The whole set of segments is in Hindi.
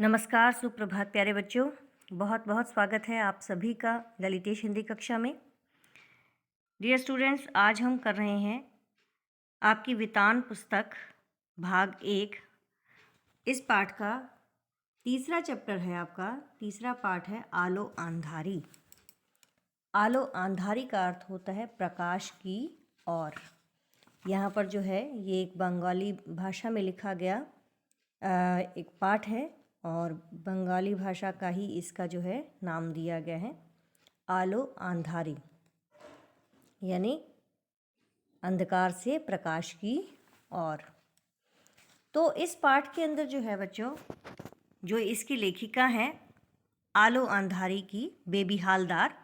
नमस्कार, सुप्रभात प्यारे बच्चों। बहुत बहुत स्वागत है आप सभी का ललितेश हिंदी कक्षा में। डियर स्टूडेंट्स, आज हम कर रहे हैं आपकी वितान पुस्तक भाग 1। इस पाठ का तीसरा चैप्टर है, आपका तीसरा पाठ है आलो आंधारी। आलो आंधारी का अर्थ होता है प्रकाश की ओर। यहाँ पर जो है ये एक बंगाली भाषा में लिखा गया एक पाठ है और बंगाली भाषा का ही इसका जो है नाम दिया गया है आलो आंधारी, यानी अंधकार से प्रकाश की ओर। तो इस पाठ के अंदर जो है बच्चों, जो इसकी लेखिका हैं आलो आंधारी की बेबी हालदार।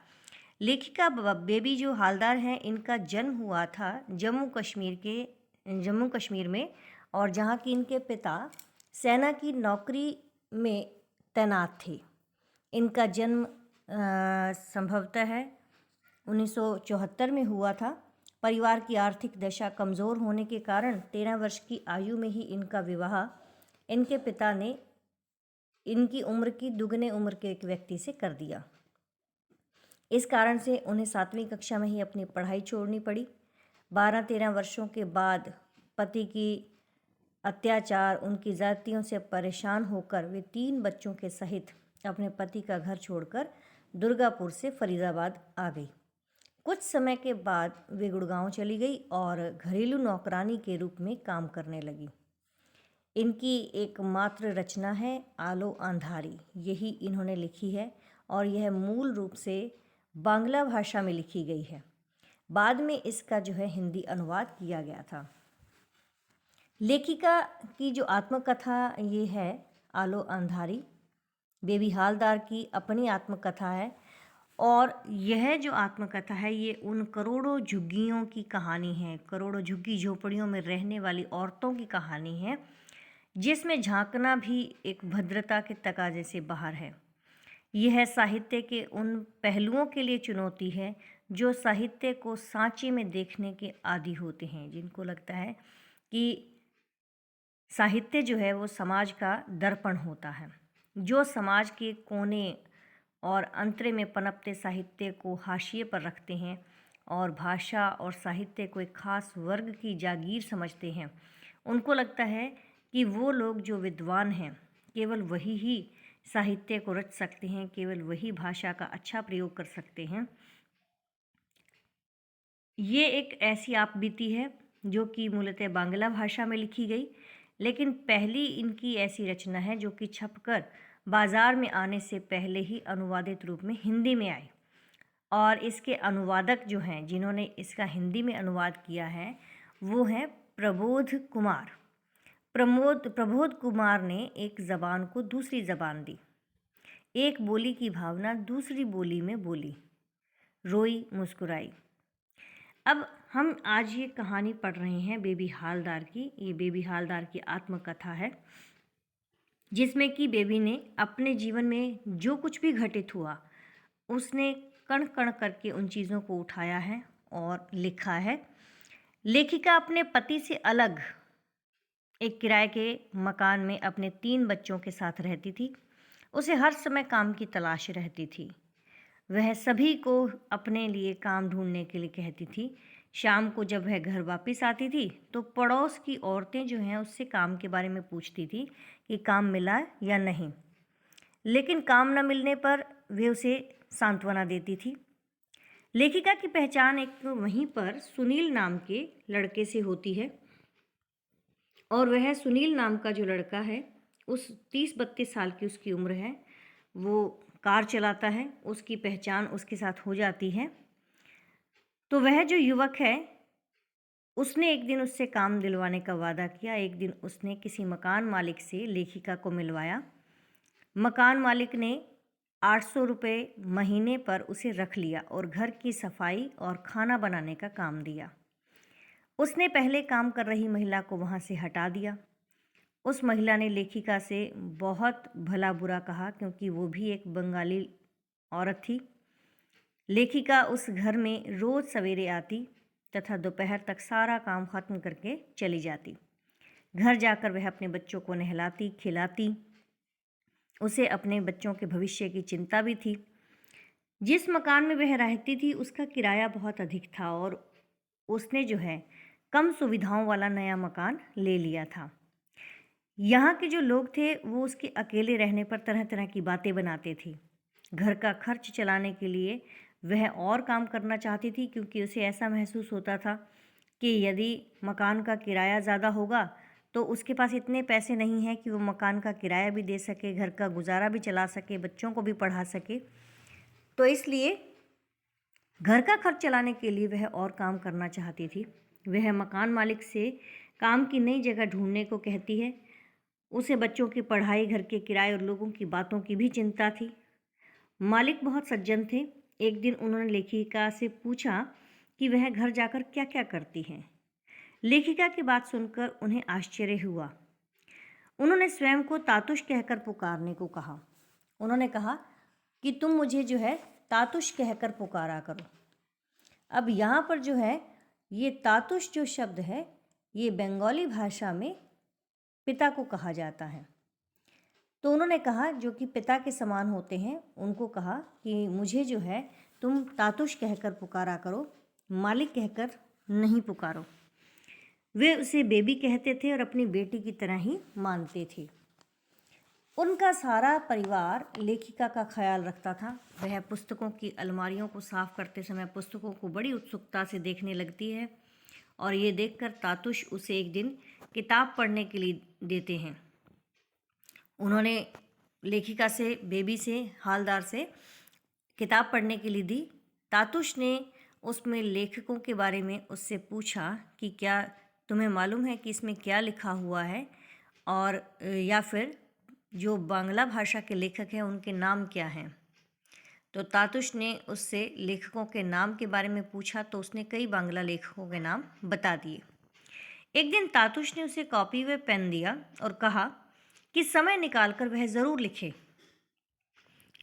लेखिका बेबी जो हालदार हैं, इनका जन्म हुआ था जम्मू कश्मीर में, और जहाँ की इनके पिता सेना की नौकरी में तैनात थे। इनका जन्म संभवतः है 1974 में हुआ था। परिवार की आर्थिक दशा कमज़ोर होने के कारण 13 वर्ष की आयु में ही इनका विवाह इनके पिता ने इनकी उम्र की दुगने उम्र के एक व्यक्ति से कर दिया। इस कारण से उन्हें 7वीं कक्षा में ही अपनी पढ़ाई छोड़नी पड़ी। 12-13 वर्षों के बाद पति की अत्याचार, उनकी ज़्यादतियों से परेशान होकर वे 3 बच्चों के सहित अपने पति का घर छोड़कर दुर्गापुर से फरीदाबाद आ गई। कुछ समय के बाद वे गुड़गांव चली गई और घरेलू नौकरानी के रूप में काम करने लगी। इनकी एकमात्र रचना है आलो आंधारी, यही इन्होंने लिखी है और यह मूल रूप से बांग्ला भाषा में लिखी गई है। बाद में इसका जो है हिंदी अनुवाद किया गया था। लेखिका की जो आत्मकथा ये है आलो आंधारी, बेबी हालदार की अपनी आत्मकथा है। और यह जो आत्मकथा है ये उन करोड़ों झुग्गियों की कहानी है, करोड़ों झुग्गी झोपड़ियों में रहने वाली औरतों की कहानी है, जिसमें झांकना भी एक भद्रता के तकाजे से बाहर है। यह साहित्य के उन पहलुओं के लिए चुनौती है जो साहित्य को सांचे में देखने के आदी होते हैं, जिनको लगता है कि साहित्य जो है वो समाज का दर्पण होता है, जो समाज के कोने और अंतरे में पनपते साहित्य को हाशिए पर रखते हैं और भाषा और साहित्य को एक खास वर्ग की जागीर समझते हैं। उनको लगता है कि वो लोग जो विद्वान हैं केवल वही ही साहित्य को रच सकते हैं, केवल वही भाषा का अच्छा प्रयोग कर सकते हैं। ये एक ऐसी आपबीती है जो कि मूलतः बांग्ला भाषा में लिखी गई, लेकिन पहली इनकी ऐसी रचना है जो कि छपकर बाज़ार में आने से पहले ही अनुवादित रूप में हिंदी में आई। और इसके अनुवादक जो हैं, जिन्होंने इसका हिंदी में अनुवाद किया है, वो हैं प्रबोध कुमार। प्रबोध कुमार ने एक ज़बान को दूसरी ज़बान दी, एक बोली की भावना दूसरी बोली में बोली, रोई मुस्कुराई। अब हम आज ये कहानी पढ़ रहे हैं बेबी हालदार की। ये बेबी हालदार की आत्मकथा है, जिसमें कि बेबी ने अपने जीवन में जो कुछ भी घटित हुआ उसने कण कण करके उन चीज़ों को उठाया है और लिखा है। लेखिका अपने पति से अलग एक किराए के मकान में अपने 3 बच्चों के साथ रहती थी। उसे हर समय काम की तलाश रहती थी। वह सभी को अपने लिए काम ढूंढने के लिए कहती थी। शाम को जब वह घर वापस आती थी तो पड़ोस की औरतें जो हैं उससे काम के बारे में पूछती थी कि काम मिला या नहीं, लेकिन काम न मिलने पर वे उसे सांत्वना देती थी। लेखिका की पहचान एक वहीं पर सुनील नाम के लड़के से होती है, और वह सुनील नाम का जो लड़का है, उस 30-32 साल की उसकी उम्र है, वो कार चलाता है। उसकी पहचान उसके साथ हो जाती है। तो वह जो युवक है, उसने एक दिन उससे काम दिलवाने का वादा किया। एक दिन उसने किसी मकान मालिक से लेखिका को मिलवाया। मकान मालिक ने 800 रुपये महीने पर उसे रख लिया और घर की सफाई और खाना बनाने का काम दिया। उसने पहले काम कर रही महिला को वहाँ से हटा दिया। उस महिला ने लेखिका से बहुत भला बुरा कहा, क्योंकि वो भी एक बंगाली औरत थी। लेखिका उस घर में रोज़ सवेरे आती तथा दोपहर तक सारा काम ख़त्म करके चली जाती। घर जाकर वह अपने बच्चों को नहलाती खिलाती उसे अपने बच्चों के भविष्य की चिंता भी थी। जिस मकान में वह रहती थी उसका किराया बहुत अधिक था और उसने जो है कम सुविधाओं वाला नया मकान ले लिया था। यहाँ के जो लोग थे वो उसके अकेले रहने पर तरह तरह की बातें बनाते थे। घर का खर्च चलाने के लिए वह और काम करना चाहती थी, क्योंकि उसे ऐसा महसूस होता था कि यदि मकान का किराया ज़्यादा होगा तो उसके पास इतने पैसे नहीं हैं कि वो मकान का किराया भी दे सके, घर का गुजारा भी चला सके, बच्चों को भी पढ़ा सके। तो इसलिए घर का खर्च चलाने के लिए वह और काम करना चाहती थी। वह मकान मालिक से काम की नई जगह ढूंढने को कहती है। उसे बच्चों की पढ़ाई, घर के किराए और लोगों की बातों की भी चिंता थी। मालिक बहुत सज्जन थे। एक दिन उन्होंने लेखिका से पूछा कि वह घर जाकर क्या क्या करती हैं। लेखिका की बात सुनकर उन्हें आश्चर्य हुआ। उन्होंने स्वयं को तातुश कहकर पुकारने को कहा। उन्होंने कहा कि तुम मुझे जो है तातुश कहकर पुकारा करो। अब यहाँ पर जो है ये तातुश जो शब्द है ये बंगाली भाषा में पिता को कहा जाता है। तो उन्होंने कहा, जो कि पिता के समान होते हैं, उनको कहा कि मुझे जो है तुम तातुश कहकर पुकारा करो, मालिक कहकर नहीं पुकारो। वे उसे बेबी कहते थे और अपनी बेटी की तरह ही मानते थे। उनका सारा परिवार लेखिका का ख्याल रखता था। वह पुस्तकों की अलमारियों को साफ करते समय पुस्तकों को बड़ी उत्सुकता से देखने लगती है और ये देखकर तातुश उसे एक दिन किताब पढ़ने के लिए देते हैं। उन्होंने लेखिका से, बेबी से, हालदार से किताब पढ़ने के लिए दी। तातुश ने उसमें लेखकों के बारे में उससे पूछा कि क्या तुम्हें मालूम है कि इसमें क्या लिखा हुआ है, और या फिर जो बांग्ला भाषा के लेखक हैं उनके नाम क्या हैं। तो तातुश ने उससे लेखकों के नाम के बारे में पूछा तो उसने कई बांग्ला लेखकों के नाम बता दिए। एक दिन तातुश ने उसे कॉपी व पेन दिया और कहा कि समय निकालकर वह ज़रूर लिखे।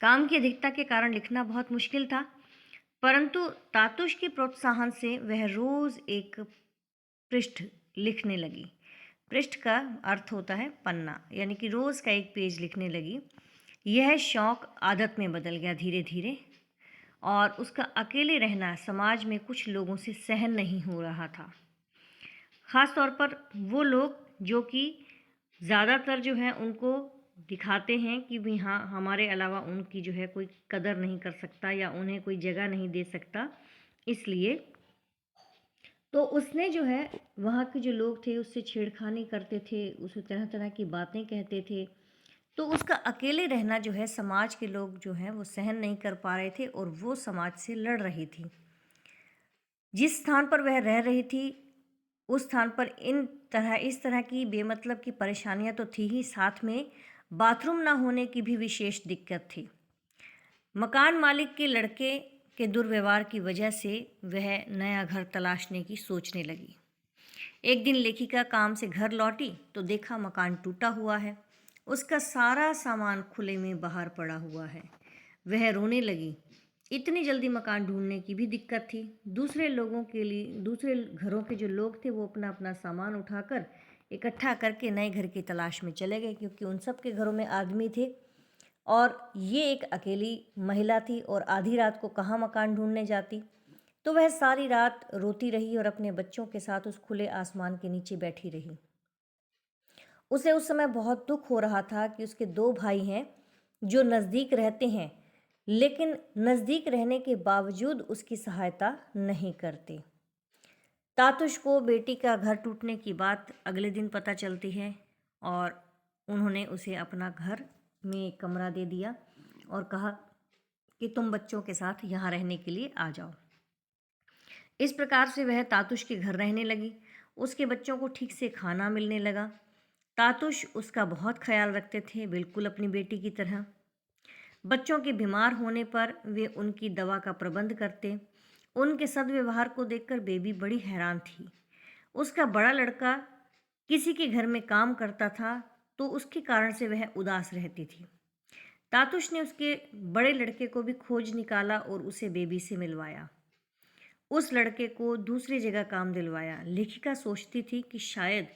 काम की अधिकता के कारण लिखना बहुत मुश्किल था, परंतु तातुश के प्रोत्साहन से वह रोज़ एक पृष्ठ लिखने लगी। पृष्ठ का अर्थ होता है पन्ना, यानी कि रोज़ का एक पेज लिखने लगी। यह शौक़ आदत में बदल गया धीरे धीरे, और उसका अकेले रहना समाज में कुछ लोगों से सहन नहीं हो रहा था। ख़ास तौर पर वो लोग जो कि ज़्यादातर जो है उनको दिखाते हैं कि भी हाँ, हमारे अलावा उनकी जो है कोई कदर नहीं कर सकता या उन्हें कोई जगह नहीं दे सकता। इसलिए तो उसने जो है वहाँ के जो लोग थे उससे छेड़खानी करते थे, उसे तरह तरह की बातें कहते थे। तो उसका अकेले रहना जो है समाज के लोग जो हैं वो सहन नहीं कर पा रहे थे और वो समाज से लड़ रही थी। जिस स्थान पर वह रह रही थी उस स्थान पर इस तरह की बेमतलब की परेशानियां तो थी ही, साथ में बाथरूम ना होने की भी विशेष दिक्कत थी। मकान मालिक के लड़के के दुर्व्यवहार की वजह से वह नया घर तलाशने की सोचने लगी। एक दिन लेखिका काम से घर लौटी तो देखा मकान टूटा हुआ है। उसका सारा सामान खुले में बाहर पड़ा हुआ है। वह रोने लगी। इतनी जल्दी मकान ढूंढने की भी दिक्कत थी। दूसरे घरों के जो लोग थे वो अपना अपना सामान उठाकर इकट्ठा करके नए घर की तलाश में चले गए, क्योंकि उन सब के घरों में आदमी थे और ये एक अकेली महिला थी और आधी रात को कहाँ मकान ढूंढने जाती। तो वह सारी रात रोती रही और अपने बच्चों के साथ उस खुले आसमान के नीचे बैठी रही। उसे उस समय बहुत दुख हो रहा था कि उसके 2 भाई हैं जो नज़दीक रहते हैं, लेकिन नज़दीक रहने के बावजूद उसकी सहायता नहीं करते। तातुश को बेटी का घर टूटने की बात अगले दिन पता चलती है और उन्होंने उसे अपना घर में एक कमरा दे दिया और कहा कि तुम बच्चों के साथ यहाँ रहने के लिए आ जाओ। इस प्रकार से वह तातुश के घर रहने लगी। उसके बच्चों को ठीक से खाना मिलने लगा। तातुश उसका बहुत ख्याल रखते थे, बिल्कुल अपनी बेटी की तरह। बच्चों के बीमार होने पर वे उनकी दवा का प्रबंध करते। उनके सद्व्यवहार को देखकर बेबी बड़ी हैरान थी। उसका बड़ा लड़का किसी के घर में काम करता था तो उसके कारण से वह उदास रहती थी। तातुश ने उसके बड़े लड़के को भी खोज निकाला और उसे बेबी से मिलवाया। उस लड़के को दूसरी जगह काम दिलवाया। लेखिका सोचती थी कि शायद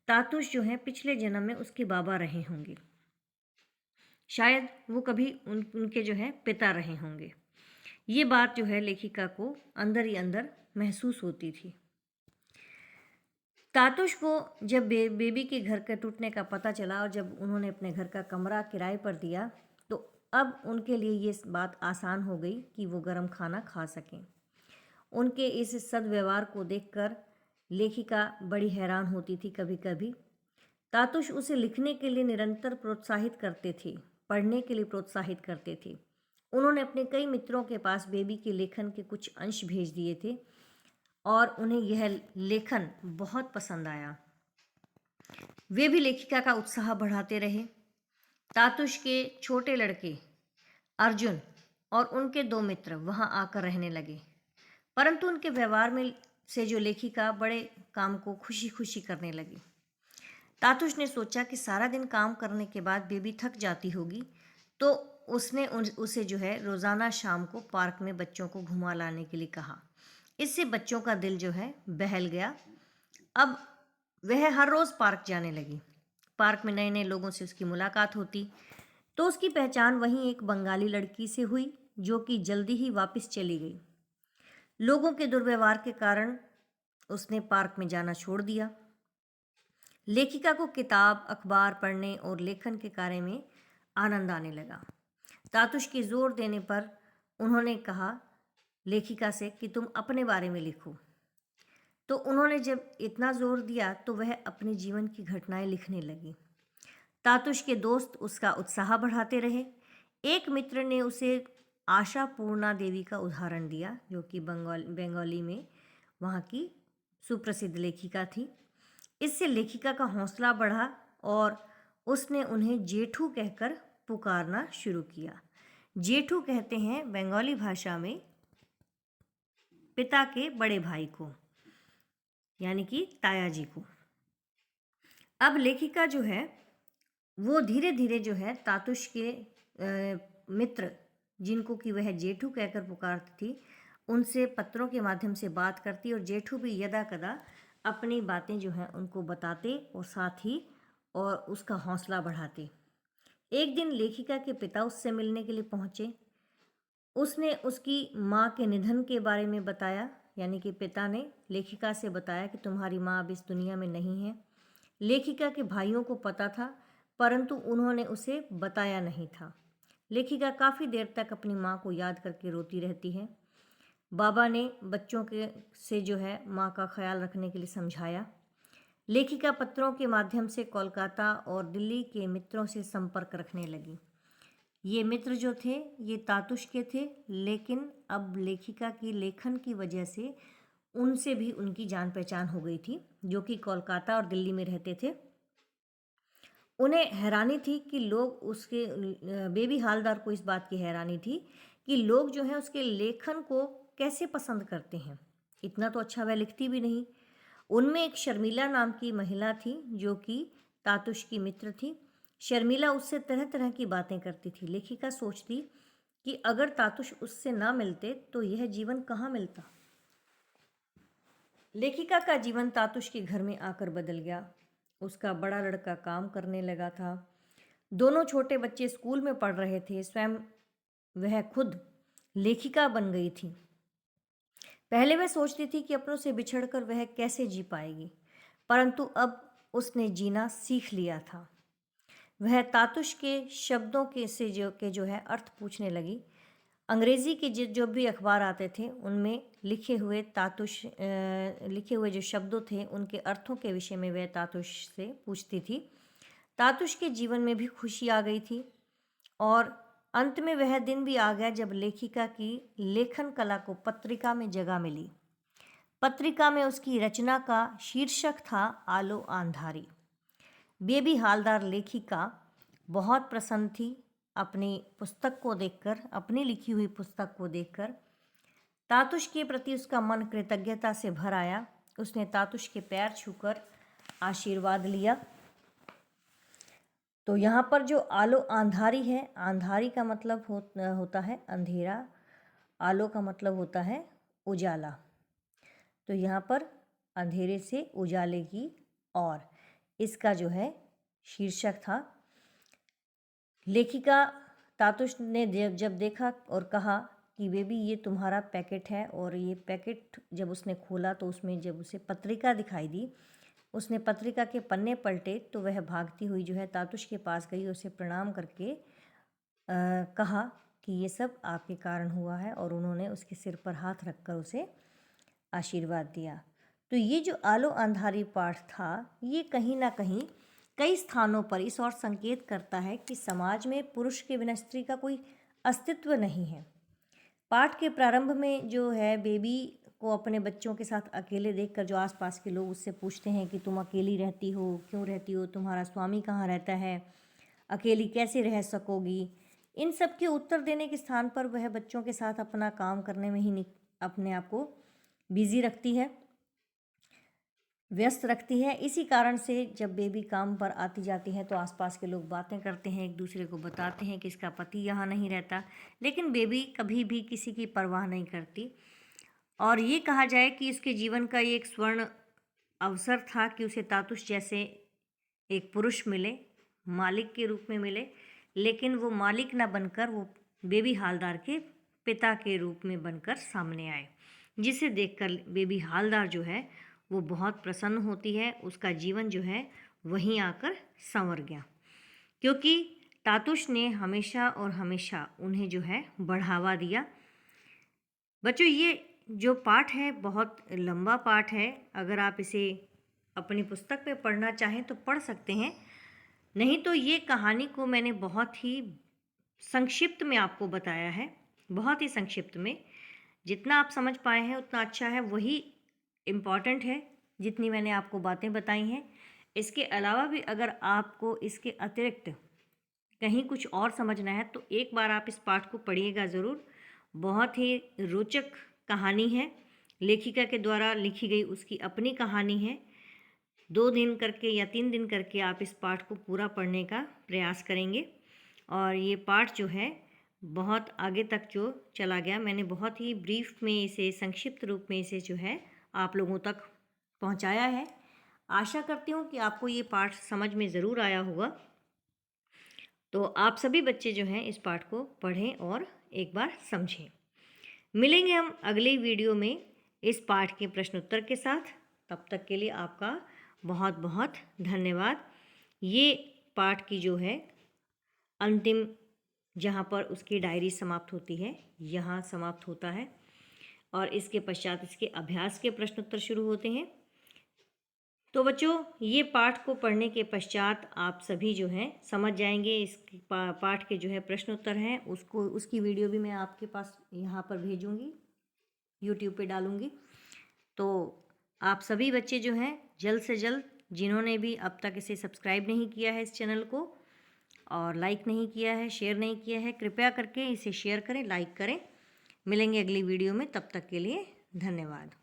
तातुश जो है पिछले जन्म में उसके बाबा रहे होंगे। शायद वो कभी उनके जो है पिता रहे होंगे। ये बात जो है लेखिका को अंदर ही अंदर महसूस होती थी। तातुश को जब बेबी के घर के टूटने का पता चला और जब उन्होंने अपने घर का कमरा किराए पर दिया, तो अब उनके लिए ये बात आसान हो गई कि वो गर्म खाना खा सकें। उनके इस सद्व्यवहार को देखकर लेखिका बड़ी हैरान होती थी। कभी कभी तातुश उसे लिखने के लिए निरंतर प्रोत्साहित करते थे, पढ़ने के लिए प्रोत्साहित करते थे। उन्होंने अपने कई मित्रों के पास बेबी के लेखन के कुछ अंश भेज दिए थे और उन्हें यह लेखन बहुत पसंद आया। वे भी लेखिका का उत्साह बढ़ाते रहे। तातुश के छोटे लड़के अर्जुन और उनके दो मित्र वहां आकर रहने लगे, परंतु उनके व्यवहार में से जो लेखिका बड़े काम को खुशी खुशी करने लगी। तातुश ने सोचा कि सारा दिन काम करने के बाद बेबी थक जाती होगी, तो उसने उसे जो है रोज़ाना शाम को पार्क में बच्चों को घुमा लाने के लिए कहा। इससे बच्चों का दिल जो है बहल गया। अब वह हर रोज़ पार्क जाने लगी। पार्क में नए नए लोगों से उसकी मुलाकात होती, तो उसकी पहचान वहीं एक बंगाली लड़की से हुई जो कि जल्दी ही वापस चली गई। लोगों के दुर्व्यवहार के कारण उसने पार्क में जाना छोड़ दिया। लेखिका को किताब, अखबार पढ़ने और लेखन के कार्य में आनंद आने लगा। तातुश के जोर देने पर उन्होंने कहा लेखिका से कि तुम अपने बारे में लिखो। तो उन्होंने जब इतना जोर दिया तो वह अपने जीवन की घटनाएं लिखने लगी। तातुश के दोस्त उसका उत्साह बढ़ाते रहे। एक मित्र ने उसे आशा पूर्णा देवी का उदाहरण दिया, जो कि बंगाली में वहाँ की सुप्रसिद्ध लेखिका थी। इससे लेखिका का हौसला बढ़ा और उसने उन्हें जेठू कहकर पुकारना शुरू किया। जेठू कहते हैं बंगाली भाषा में पिता के बड़े भाई को, यानी कि ताया जी को। अब लेखिका जो है वो धीरे धीरे जो है तातुश के मित्र, जिनको कि वह जेठू कहकर पुकारती थी, उनसे पत्रों के माध्यम से बात करती और जेठू भी यदा कदा अपनी बातें जो हैं उनको बताते और साथ ही और उसका हौसला बढ़ाते। एक दिन लेखिका के पिता उससे मिलने के लिए पहुँचे। उसने उसकी माँ के निधन के बारे में बताया, यानी कि पिता ने लेखिका से बताया कि तुम्हारी माँ अब इस दुनिया में नहीं है। लेखिका के भाइयों को पता था, परंतु उन्होंने उसे बताया नहीं था। लेखिका काफ़ी देर तक अपनी माँ को याद करके रोती रहती है। बाबा ने बच्चों के से जो है माँ का ख्याल रखने के लिए समझाया। लेखिका पत्रों के माध्यम से कोलकाता और दिल्ली के मित्रों से संपर्क रखने लगी। ये मित्र जो थे ये तातुश के थे, लेकिन अब लेखिका की लेखन की वजह से उनसे भी उनकी जान पहचान हो गई थी, जो कि कोलकाता और दिल्ली में रहते थे। उन्हें हैरानी थी कि लोग उसके बेबी हालदार को इस बात की हैरानी थी कि लोग जो हैं उसके लेखन को कैसे पसंद करते हैं। इतना तो अच्छा वह लिखती भी नहीं। उनमें एक शर्मिला नाम की महिला थी जो कि तातुश की मित्र थी। शर्मिला उससे तरह तरह की बातें करती थी। लेखिका सोचती कि अगर तातुश उससे ना मिलते तो यह जीवन कहाँ मिलता। लेखिका का जीवन तातुश के घर में आकर बदल गया। उसका बड़ा लड़का काम करने लगा था। दोनों छोटे बच्चे स्कूल में पढ़ रहे थे। स्वयं वह खुद लेखिका बन गई थी। पहले वह सोचती थी कि अपनों से बिछड़कर वह कैसे जी पाएगी, परंतु अब उसने जीना सीख लिया था। वह तातुश के शब्दों के जो है अर्थ पूछने लगी। अंग्रेज़ी के जो भी अखबार आते थे उनमें लिखे हुए जो शब्दों थे उनके अर्थों के विषय में वह तातुश से पूछती थी। तातुश के जीवन में भी खुशी आ गई थी और अंत में वह दिन भी आ गया जब लेखिका की लेखन कला को पत्रिका में जगह मिली। पत्रिका में उसकी रचना का शीर्षक था आलो आंधारी। बेबी हालदार लेखिका बहुत प्रसन्न थी अपनी पुस्तक को देखकर, अपनी लिखी हुई पुस्तक को देखकर। तातुश के प्रति उसका मन कृतज्ञता से भर आया। उसने तातुश के पैर छूकर आशीर्वाद लिया। तो यहाँ पर जो आलो आंधारी है, आंधारी का मतलब होता है अंधेरा, आलो का मतलब होता है उजाला। तो यहाँ पर अंधेरे से उजाले की, और इसका जो है शीर्षक था लेखिका तातुश ने जब देखा और कहा कि बेबी ये तुम्हारा पैकेट है, और ये पैकेट जब उसने खोला तो उसमें जब उसे पत्रिका दिखाई दी, उसने पत्रिका के पन्ने पलटे तो वह भागती हुई जो है तातुश के पास गई, उसे प्रणाम करके कहा कि ये सब आपके कारण हुआ है, और उन्होंने उसके सिर पर हाथ रखकर उसे आशीर्वाद दिया। तो ये जो आलो अंधारी पाठ था, ये कहीं ना कहीं कई स्थानों पर इस और संकेत करता है कि समाज में पुरुष के बिना स्त्री का कोई अस्तित्व नहीं है। पाठ के प्रारंभ में जो है बेबी को अपने बच्चों के साथ अकेले देखकर जो आसपास के लोग उससे पूछते हैं कि तुम अकेली रहती हो, क्यों रहती हो, तुम्हारा स्वामी कहाँ रहता है, अकेली कैसे रह सकोगी, इन सब के उत्तर देने के स्थान पर वह बच्चों के साथ अपना काम करने में ही अपने आप को बिजी रखती है, व्यस्त रखती है। इसी कारण से जब बेबी काम पर आती जाती है तो आसपास के लोग बातें करते हैं, एक दूसरे को बताते हैं कि इसका पति यहाँ नहीं रहता, लेकिन बेबी कभी भी किसी की परवाह नहीं करती। और ये कहा जाए कि इसके जीवन का ये एक स्वर्ण अवसर था कि उसे तातुश जैसे एक पुरुष मिले, मालिक के रूप में मिले, लेकिन वो मालिक ना बनकर वो बेबी हालदार के पिता के रूप में बनकर सामने आए, जिसे देखकर बेबी हालदार जो है वो बहुत प्रसन्न होती है। उसका जीवन जो है वहीं आकर संवर गया, क्योंकि तातुश ने हमेशा और हमेशा उन्हें जो है बढ़ावा दिया। बच्चों, ये जो पाठ है बहुत लंबा पाठ है, अगर आप इसे अपनी पुस्तक में पढ़ना चाहें तो पढ़ सकते हैं, नहीं तो ये कहानी को मैंने बहुत ही संक्षिप्त में आपको बताया है, बहुत ही संक्षिप्त में। जितना आप समझ पाए हैं उतना अच्छा है, वही इम्पॉर्टेंट है जितनी मैंने आपको बातें बताई हैं। इसके अलावा भी अगर आपको इसके अतिरिक्त कहीं कुछ और समझना है तो एक बार आप इस पाठ को पढ़िएगा ज़रूर। बहुत ही रोचक कहानी है, लेखिका के द्वारा लिखी गई उसकी अपनी कहानी है। 2 दिन करके या 3 दिन करके आप इस पाठ को पूरा पढ़ने का प्रयास करेंगे, और ये पाठ जो है बहुत आगे तक जो चला गया, मैंने बहुत ही ब्रीफ में इसे, संक्षिप्त रूप में इसे जो है आप लोगों तक पहुंचाया है। आशा करती हूँ कि आपको ये पाठ समझ में ज़रूर आया होगा। तो आप सभी बच्चे जो हैं इस पाठ को पढ़ें और एक बार समझें। मिलेंगे हम अगले वीडियो में इस पाठ के प्रश्न उत्तर के साथ। तब तक के लिए आपका बहुत बहुत धन्यवाद। ये पाठ की जो है अंतिम, जहाँ पर उसकी डायरी समाप्त होती है, यहाँ समाप्त होता है, और इसके पश्चात इसके अभ्यास के प्रश्न उत्तर शुरू होते हैं। तो बच्चों, ये पाठ को पढ़ने के पश्चात आप सभी जो हैं समझ जाएंगे। इस पाठ के जो है प्रश्न उत्तर हैं उसकी वीडियो भी मैं आपके पास यहाँ पर भेजूँगी, यूट्यूब पे डालूँगी। तो आप सभी बच्चे जो हैं जल्द से जल्द, जिन्होंने भी अब तक इसे सब्सक्राइब नहीं किया है इस चैनल को, और लाइक नहीं किया है, शेयर नहीं किया है, कृपया करके इसे शेयर करें, लाइक करें। मिलेंगे अगली वीडियो में, तब तक के लिए धन्यवाद।